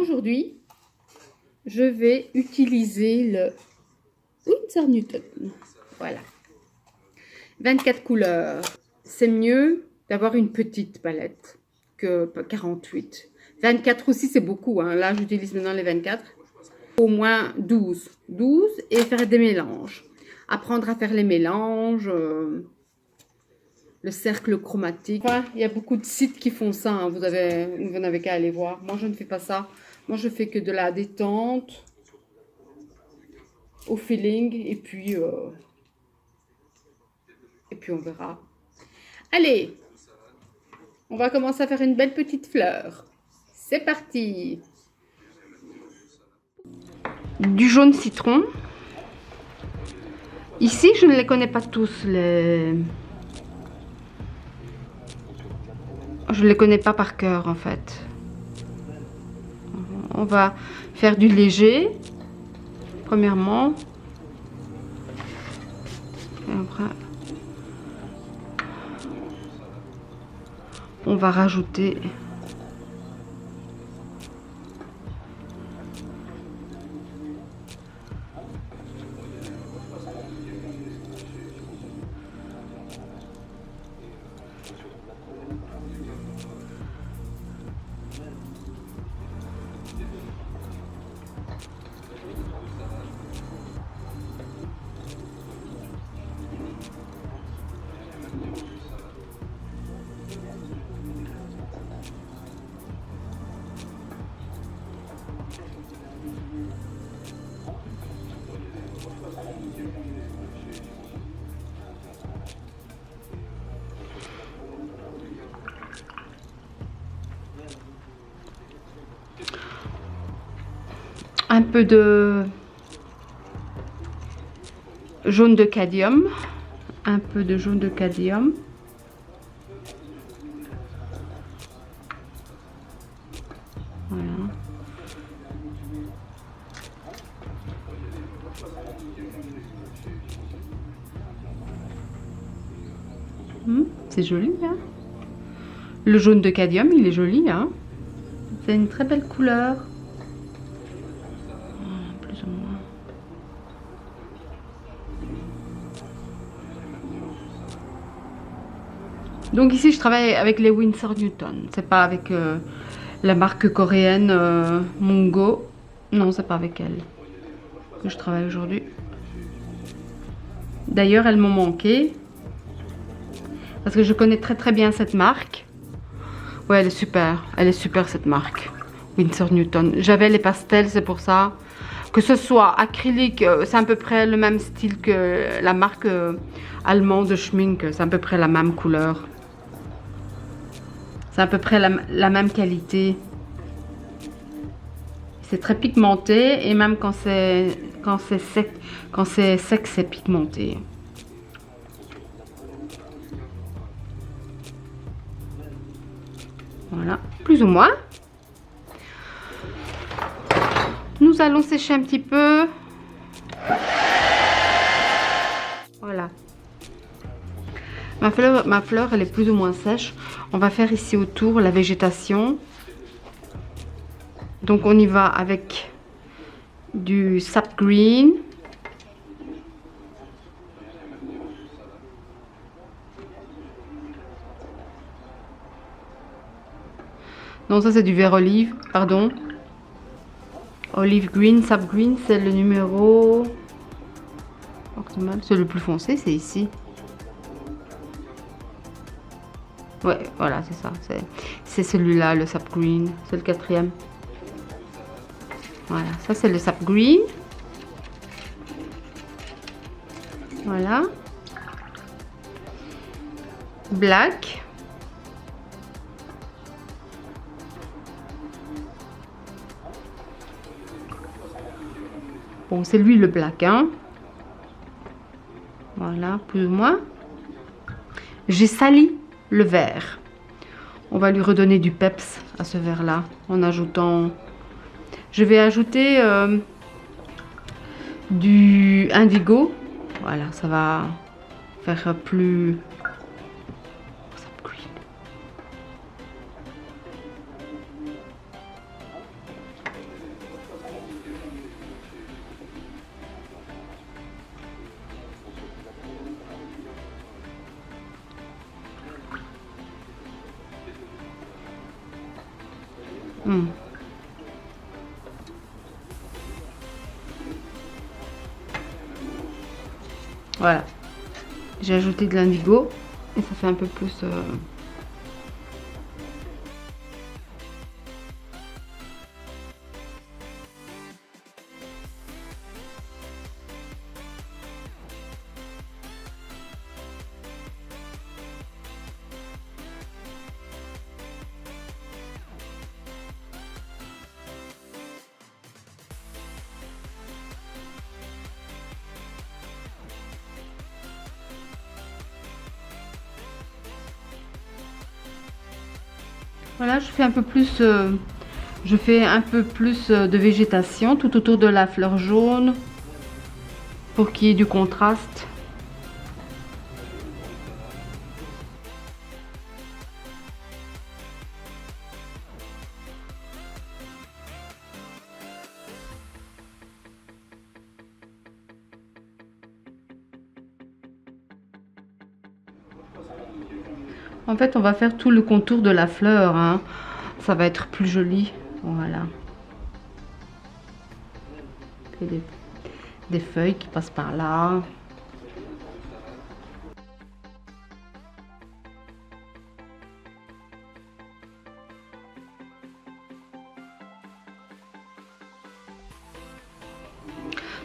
aujourd'hui, je vais utiliser le Winsor Newton. Voilà. 24 couleurs. C'est mieux d'avoir une petite palette que 48. 24 aussi, c'est beaucoup. Hein. Là, j'utilise maintenant les 24. Au moins 12. 12 et faire des mélanges. Apprendre à faire les mélanges. Le cercle chromatique. Enfin, il y a beaucoup de sites qui font ça. Hein. Vous n'avez qu'à aller voir. Moi, je ne fais pas ça. Moi, je fais que de la détente, au feeling, et puis on verra. Allez, on va commencer à faire une belle petite fleur. C'est parti. Du jaune citron. Ici, je ne les connais pas tous. Je ne les connais pas par cœur, en fait. On va faire du léger, premièrement. Et après, on va rajouter un peu de jaune de cadmium, un peu de jaune de cadmium. Voilà. C'est joli, hein? Le jaune de cadmium, il est joli, hein? C'est une très belle couleur. Plus ou moins. Donc ici, je travaille avec les Winsor Newton. C'est pas avec la marque coréenne Mongo. Non, c'est pas avec elle que je travaille aujourd'hui. D'ailleurs, elles m'ont manqué. Parce que je connais très bien cette marque. Ouais, elle est super. Elle est super cette marque. Winsor Newton. J'avais les pastels, c'est pour ça. Que ce soit acrylique, c'est à peu près le même style que la marque allemande de Schmink. C'est à peu près la même couleur. C'est à peu près la même qualité. C'est très pigmenté et même quand c'est sec, c'est pigmenté. Voilà, plus ou moins. Nous allons sécher un petit peu. Voilà. Ma fleur, elle est plus ou moins sèche. On va faire ici autour la végétation. Donc on y va avec du sap green. Non, ça c'est du vert olive, pardon. Olive green, sap green, c'est le numéro... C'est le plus foncé, c'est ici. Ouais, voilà, c'est ça. C'est celui-là, le sap green. C'est le 4e. Voilà, ça c'est le sap green. Voilà. Black. Bon, c'est lui le black, hein. Voilà, plus ou moins. J'ai sali le vert. On va lui redonner du peps à ce vert là en ajoutant... Je vais ajouter du indigo. Voilà, ça va faire plus... Hmm. Voilà. J'ai ajouté de l'indigo et ça fait un peu plus... Voilà, je fais un peu plus, de végétation tout autour de la fleur jaune pour qu'il y ait du contraste. En fait, on va faire tout le contour de la fleur, hein. Ça va être plus joli. Voilà. Et des feuilles qui passent par là.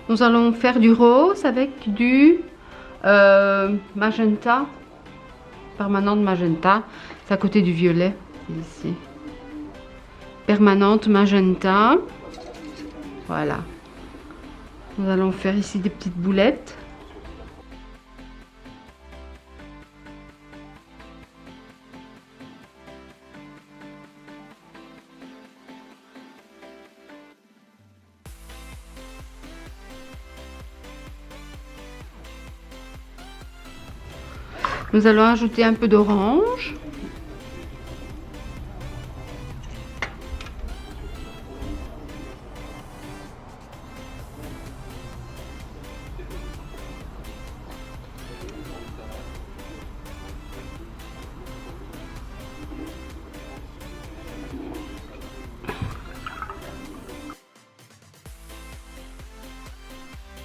Nous allons faire du rose avec du magenta, permanente magenta. C'est à côté du violet, ici. Permanente magenta. Voilà. Nous allons faire ici des petites boulettes. Nous allons ajouter un peu d'orange.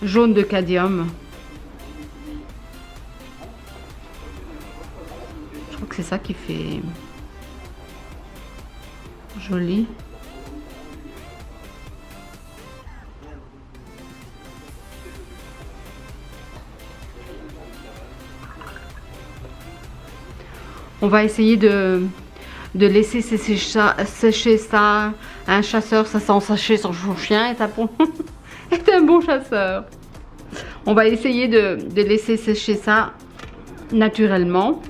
Jaune de cadmium. Je crois que c'est ça qui fait joli. On va essayer de laisser sécher ça. Un chasseur, ça sent sécher son chien est un bon chasseur. On va essayer de laisser sécher ça naturellement.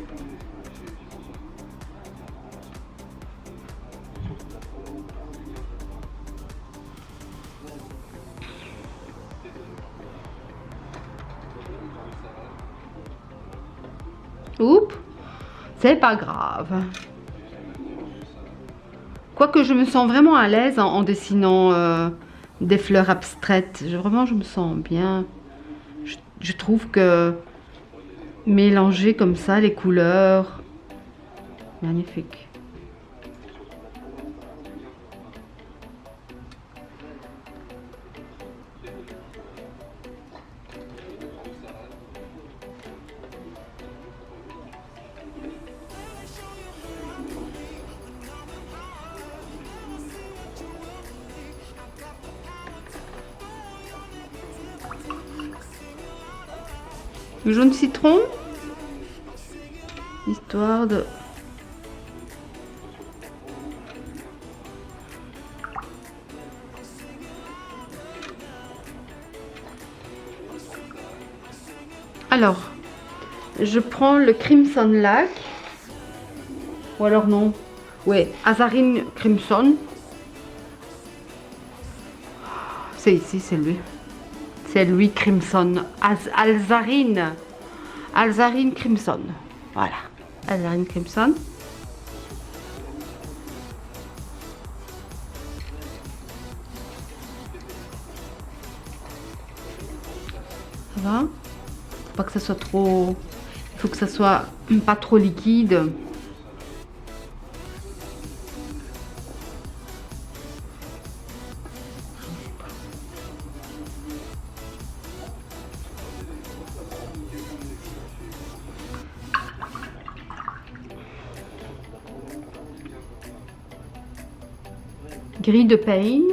Oups, c'est pas grave. Quoique je me sens vraiment à l'aise en dessinant des fleurs abstraites. Vraiment, je me sens bien. Je trouve que mélanger comme ça les couleurs, magnifique. Le jaune citron, histoire de... Alors, je prends le Crimson Lac, ou alors non, ouais, Azarine Crimson. C'est ici, c'est lui. C'est lui Crimson. Alzarine Crimson. Voilà. Alzarine Crimson. Ça va? Faut pas que ça soit trop... Il faut que ça soit pas trop liquide. Gris de Payne.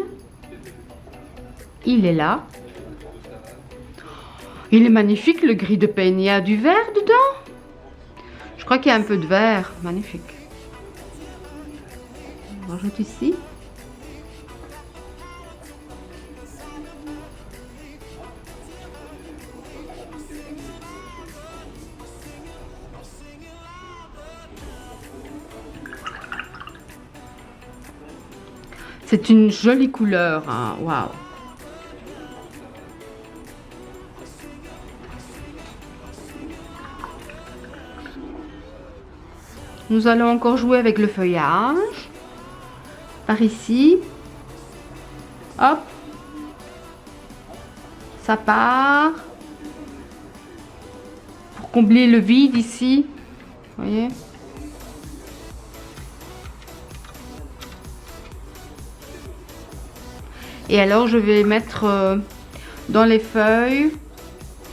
Il est là. Il est magnifique le gris de Payne. Il y a du vert dedans. Je crois qu'il y a un peu de vert. Magnifique. On rajoute ici. C'est une jolie couleur. Hein. Waouh. Nous allons encore jouer avec le feuillage. Par ici. Hop. Ça part. Pour combler le vide ici. Vous voyez? Et alors je vais mettre dans les feuilles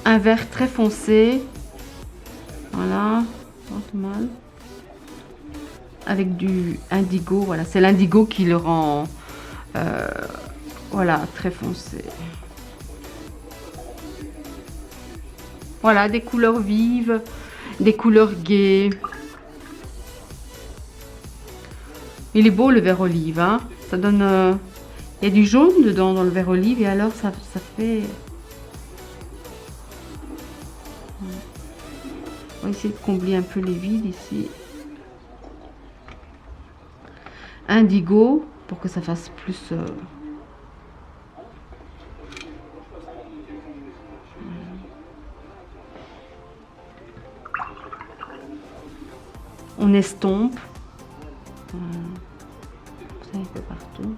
un vert très foncé. Voilà. Pas mal. Avec du indigo, voilà, c'est l'indigo qui le rend voilà, très foncé. Voilà, des couleurs vives, des couleurs gaies. Il est beau le vert olive, hein. Ça donne il y a du jaune dedans dans le vert olive et alors ça fait. On va essayer de combler un peu les vides ici. Indigo pour que ça fasse plus on estompe ça un peu partout.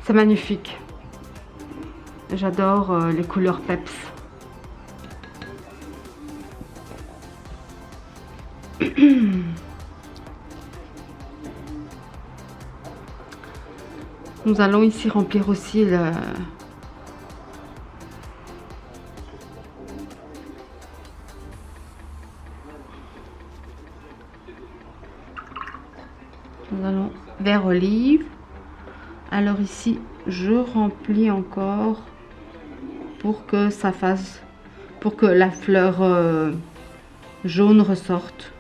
C'est magnifique, j'adore les couleurs peps. Nous allons ici remplir aussi le... Nous allons vert olive. Alors ici, je remplis encore pour que ça fasse... pour que la fleur jaune ressorte.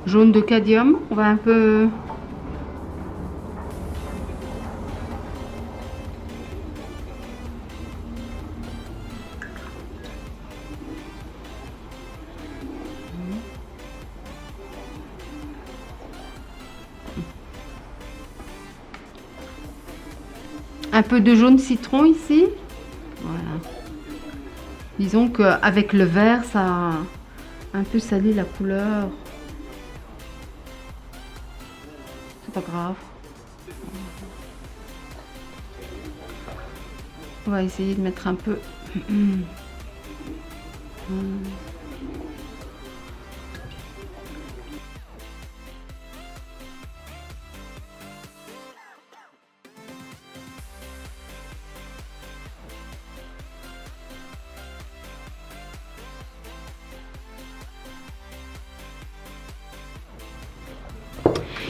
Jaune de cadmium, on va un peu... Un peu de jaune citron ici. Voilà. Disons qu'avec le vert, ça a un peu salé la couleur. C'est pas grave. On va essayer de mettre un peu.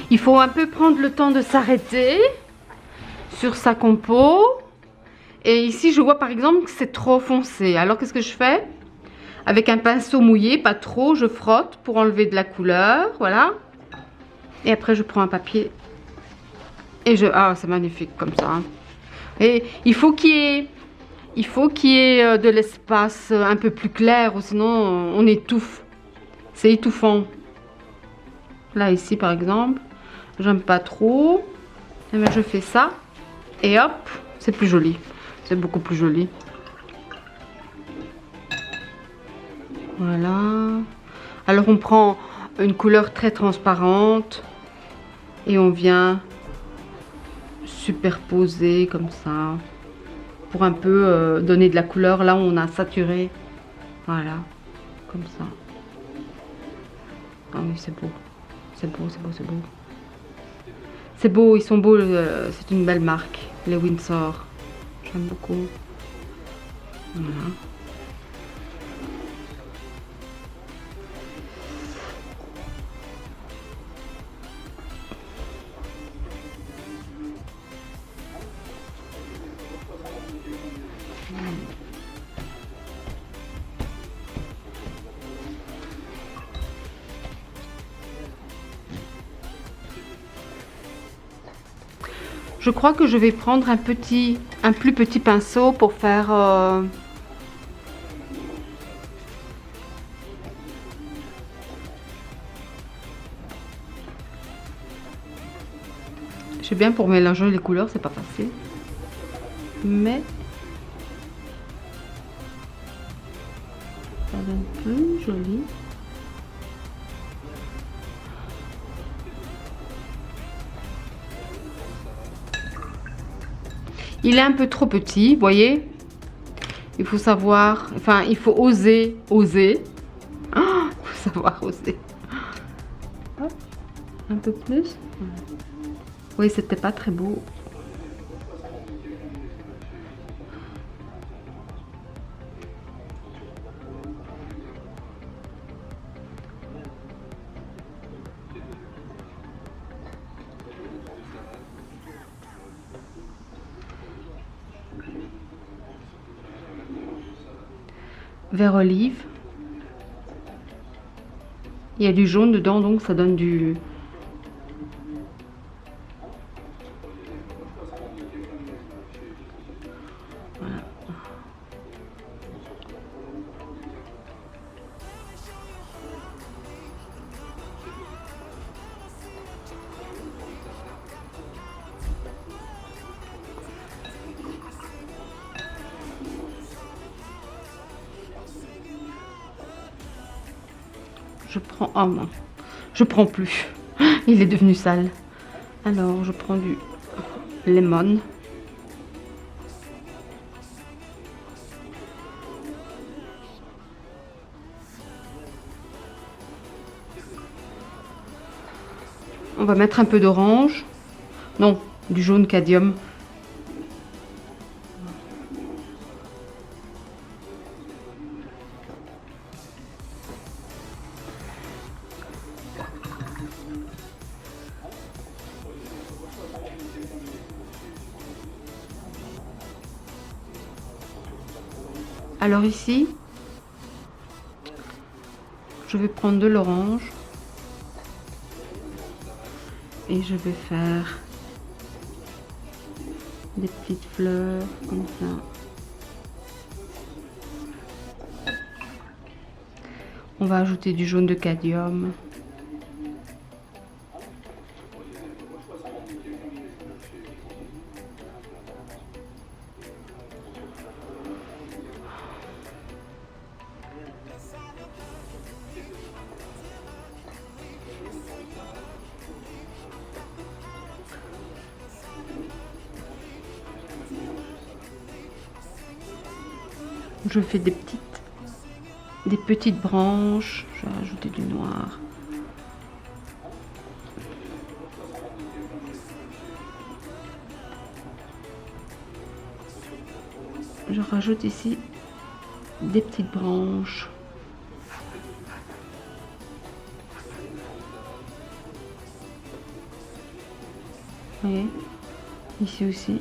Il faut un peu prendre le temps de s'arrêter sur sa compo. Et ici, je vois par exemple que c'est trop foncé. Alors, qu'est-ce que je fais? Avec un pinceau mouillé, pas trop, je frotte pour enlever de la couleur. Voilà. Et après, je prends un papier. Et je... Ah, c'est magnifique comme ça. Hein. Et il faut qu'il y ait de l'espace un peu plus clair, ou sinon on étouffe. C'est étouffant. Là, ici, par exemple. J'aime pas trop. Et bien, je fais ça. Et hop, c'est plus joli. C'est beaucoup plus joli. Voilà. Alors, on prend une couleur très transparente. Et on vient superposer comme ça. pour un peu donner de la couleur là où on a saturé. Voilà, comme ça. Ah oui, c'est beau. C'est beau, c'est beau, c'est beau. C'est beau, ils sont beaux. C'est une belle marque, les Windsor. J'aime beaucoup. Voilà. Je crois que je vais prendre un plus petit pinceau pour faire je sais bien, pour mélanger les couleurs, c'est pas facile. Mais ça donne plus joli. Il est un peu trop petit, vous voyez. Il faut savoir, enfin, il faut oser. Il faut savoir oser. Hop, un peu plus. Oui, c'était pas très beau. Vert olive. Il y a du jaune dedans, donc ça donne du... Voilà. Je prends... Oh non, je prends plus. Il est devenu sale. Alors, je prends du lemon. On va mettre un peu d'orange. Non, du jaune cadmium. Alors ici, je vais prendre de l'orange et je vais faire des petites fleurs comme ça. On va ajouter du jaune de cadmium. Je fais des petites branches. Je vais rajouter du noir. Je rajoute ici des petites branches. Vous voyez, ici aussi.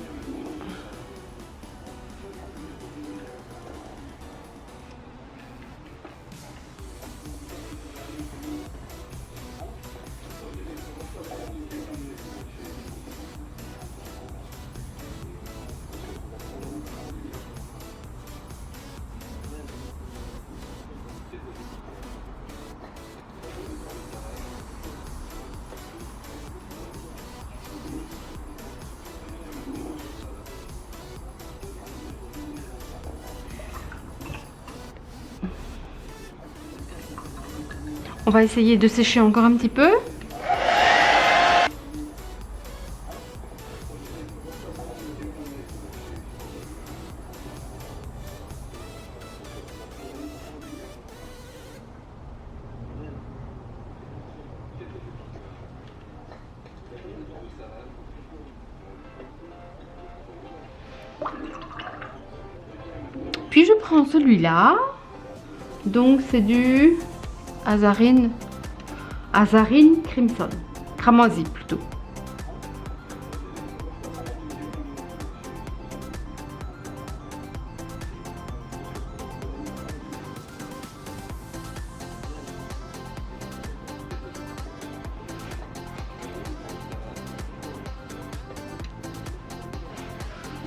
On va essayer de sécher encore un petit peu. Puis je prends celui-là. Donc c'est du Azarine Crimson. Cramoisi plutôt.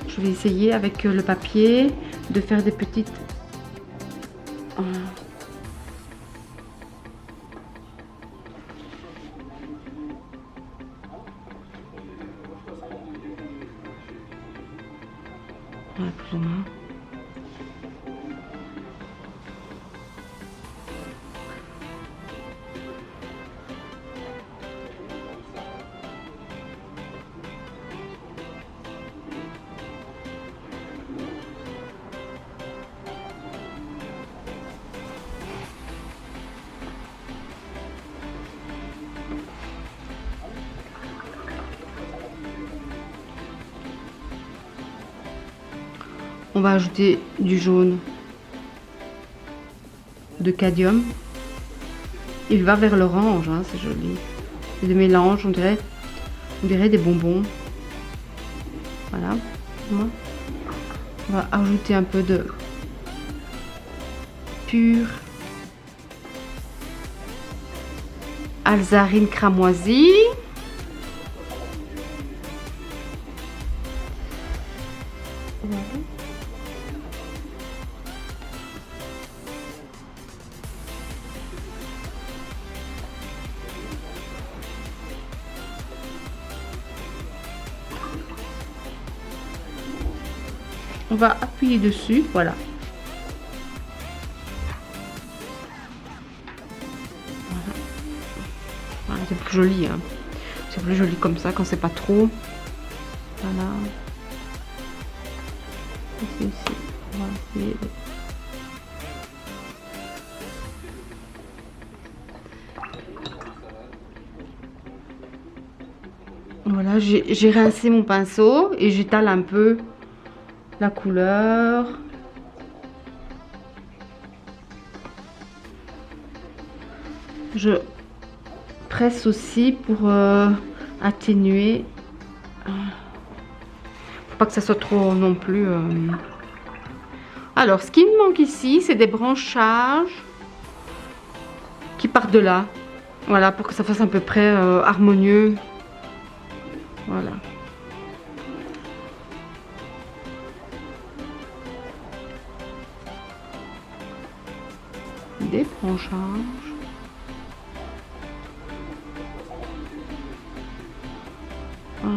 Je vais essayer avec le papier de faire des petites... Voilà, plus ou moins. On va ajouter du jaune de cadmium. Il va vers l'orange, hein, c'est joli. C'est des mélanges, on dirait des bonbons. Voilà. On va ajouter un peu de pur Azarine cramoisi. On va appuyer dessus, voilà. Voilà, c'est plus joli, hein. C'est plus joli comme ça quand c'est pas trop. Voilà. Ici aussi. On va essayer de... Voilà, j'ai rincé mon pinceau et j'étale un peu la couleur. Je presse aussi pour atténuer. Faut pas que ça soit trop non plus. Alors, ce qui me manque ici, c'est des branchages qui partent de là. Voilà, pour que ça fasse à peu près harmonieux. Voilà. Des branchages. Voilà.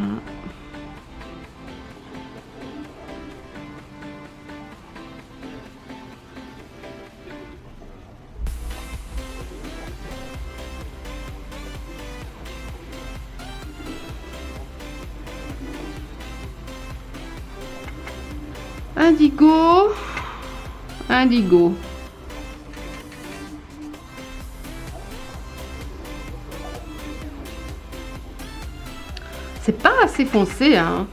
Indigo. Indigo. C'est pas assez foncé, hein.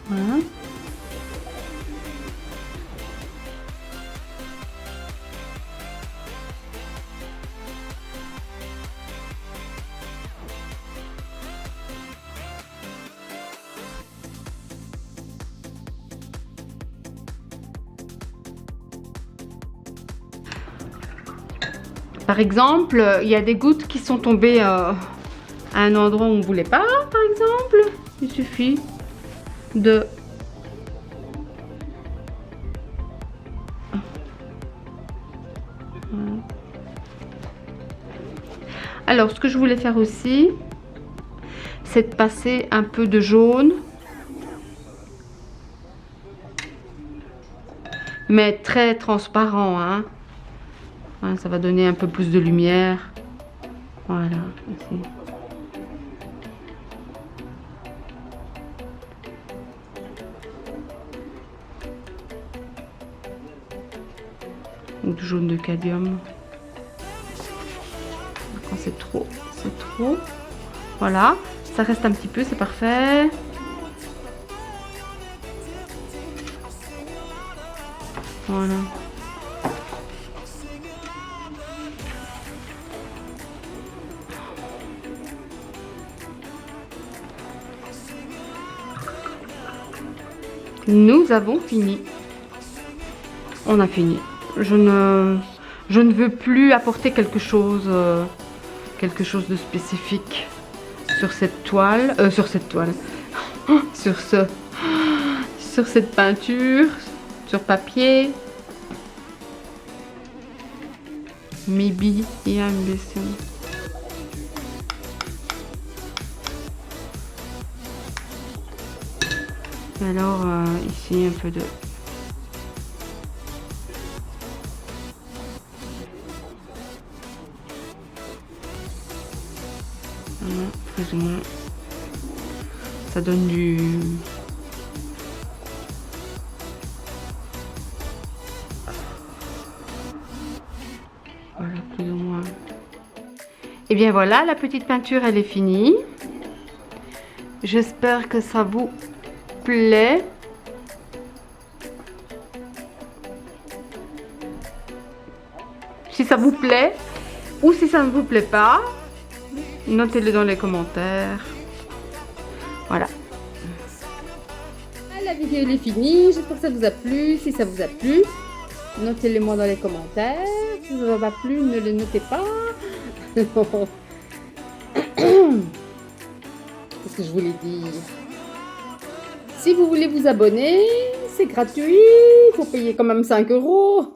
Voilà. Par exemple, il y a des gouttes qui sont tombées à un endroit où on ne voulait pas, par exemple. Il suffit de... Alors, ce que je voulais faire aussi, c'est de passer un peu de jaune. Mais très transparent, hein. Voilà, ça va donner un peu plus de lumière. Voilà, ici. de jaune de cadmium. Quand c'est trop, c'est trop. Voilà, ça reste un petit peu, c'est parfait. Voilà. Nous avons fini. On a fini. Je ne veux plus apporter quelque chose de spécifique sur cette toile, sur cette peinture, sur papier. Maybe, yeah, I'm guessing. Et alors, ici, un peu de... Voilà, plus ou moins. Ça donne du... Voilà, plus ou moins. Et bien voilà, la petite peinture, elle est finie. J'espère que ça vous plaît. Si ça vous plaît ou si ça ne vous plaît pas, notez-le dans les commentaires. Voilà. La vidéo elle est finie. J'espère que ça vous a plu. Si ça vous a plu, notez-le moi dans les commentaires. Si ça ne vous a pas plu, ne le notez pas. Qu'est-ce que je voulais dire? Si vous voulez vous abonner, c'est gratuit. Il faut payer quand même 5 €.